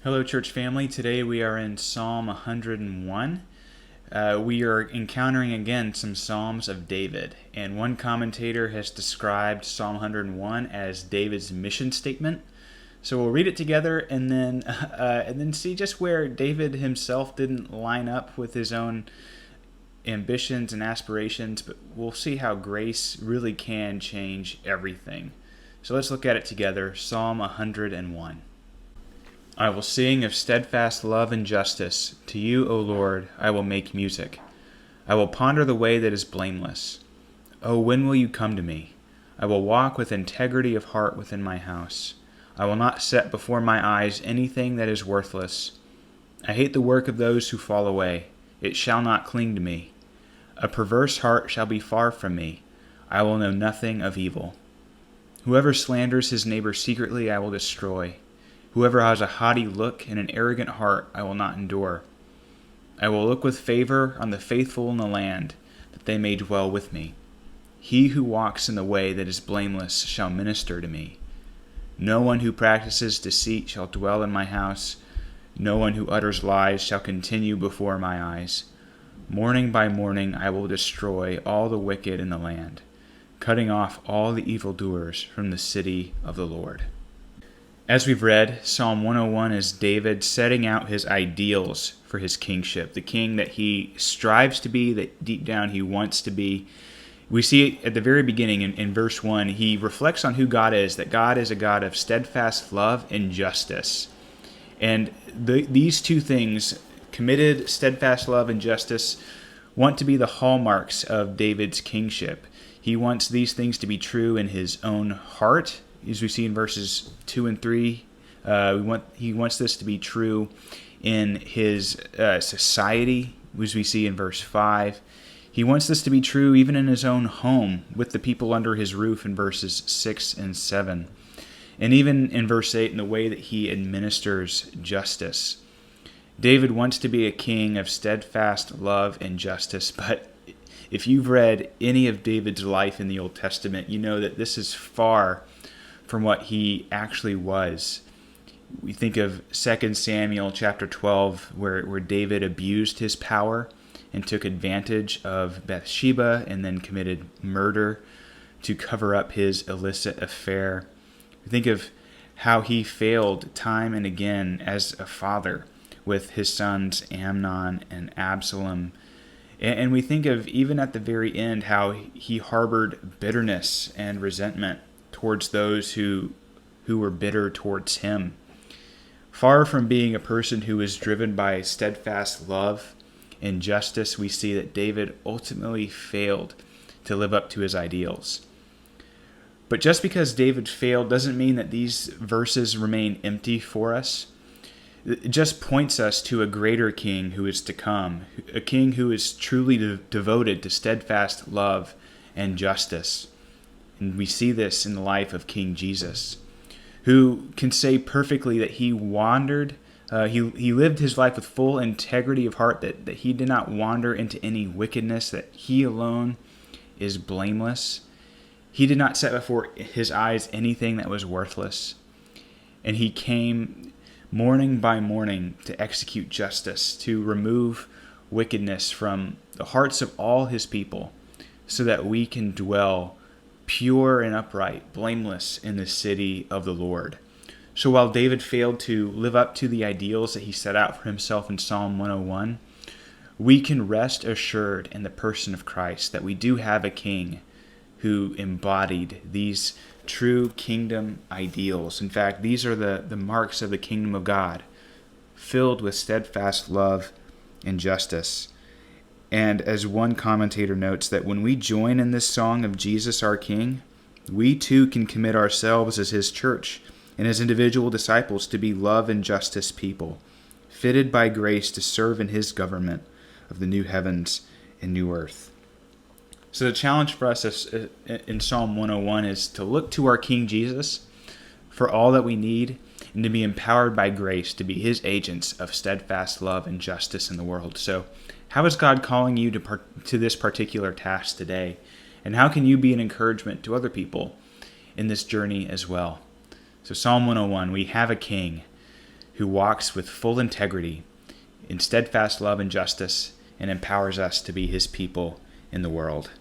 Hello, church family. Today we are in Psalm 101. We are encountering again some Psalms of David, and one commentator has described Psalm 101 as David's mission statement. So we'll read it together and then see just where David himself didn't line up with his own ambitions and aspirations, but we'll see how grace really can change everything. So let's look at it together. Psalm 101. I will sing of steadfast love and justice. To you, O Lord, I will make music. I will ponder the way that is blameless. Oh, when will you come to me? I will walk with integrity of heart within my house. I will not set before my eyes anything that is worthless. I hate the work of those who fall away. It shall not cling to me. A perverse heart shall be far from me. I will know nothing of evil. Whoever slanders his neighbor secretly, I will destroy. Whoever has a haughty look and an arrogant heart, I will not endure. I will look with favor on the faithful in the land, that they may dwell with me. He who walks in the way that is blameless shall minister to me. No one who practices deceit shall dwell in my house. No one who utters lies shall continue before my eyes. Morning by morning I will destroy all the wicked in the land, cutting off all the evildoers from the city of the Lord. As we've read, Psalm 101 is David setting out his ideals for his kingship, the king that he strives to be, that deep down he wants to be. We see at the very beginning in verse 1, he reflects on who God is, that God is a God of steadfast love and justice. And these two things, committed, steadfast love, and justice, want to be the hallmarks of David's kingship. He wants these things to be true in his own heart, as we see in verses 2 and 3. He wants this to be true in his society, as we see in verse 5. He wants this to be true even in his own home, with the people under his roof in verses 6 and 7. And even in verse 8, in the way that he administers justice. David wants to be a king of steadfast love and justice, but if you've read any of David's life in the Old Testament, you know that this is far from what he actually was. We think of 2 Samuel chapter 12, where David abused his power and took advantage of Bathsheba and then committed murder to cover up his illicit affair. We think of how he failed time and again as a father with his sons Amnon and Absalom. And we think of, even at the very end, how he harbored bitterness and resentment towards those who were bitter towards him. Far from being a person who is driven by steadfast love and justice, we see that David ultimately failed to live up to his ideals. But just because David failed doesn't mean that these verses remain empty for us. It just points us to a greater king who is to come, a king who is truly devoted to steadfast love and justice. And we see this in the life of King Jesus, who can say perfectly that he wandered, he lived his life with full integrity of heart, that he did not wander into any wickedness, that he alone is blameless. He did not set before his eyes anything that was worthless. And he came morning by morning to execute justice, to remove wickedness from the hearts of all his people, so that we can dwell pure and upright, blameless in the city of the Lord. So while David failed to live up to the ideals that he set out for himself in Psalm 101, we can rest assured in the person of Christ that we do have a king who embodied these true kingdom ideals. In fact, these are the marks of the kingdom of God, filled with steadfast love and justice. And as one commentator notes, that when we join in this song of Jesus our King, we too can commit ourselves as his church and as individual disciples to be love and justice people, fitted by grace to serve in his government of the new heavens and new earth. So the challenge for us in Psalm 101 is to look to our King Jesus for all that we need, and to be empowered by grace to be his agents of steadfast love and justice in the world. So how is God calling you to this particular task today? And how can you be an encouragement to other people in this journey as well? So Psalm 101, we have a king who walks with full integrity in steadfast love and justice and empowers us to be his people in the world.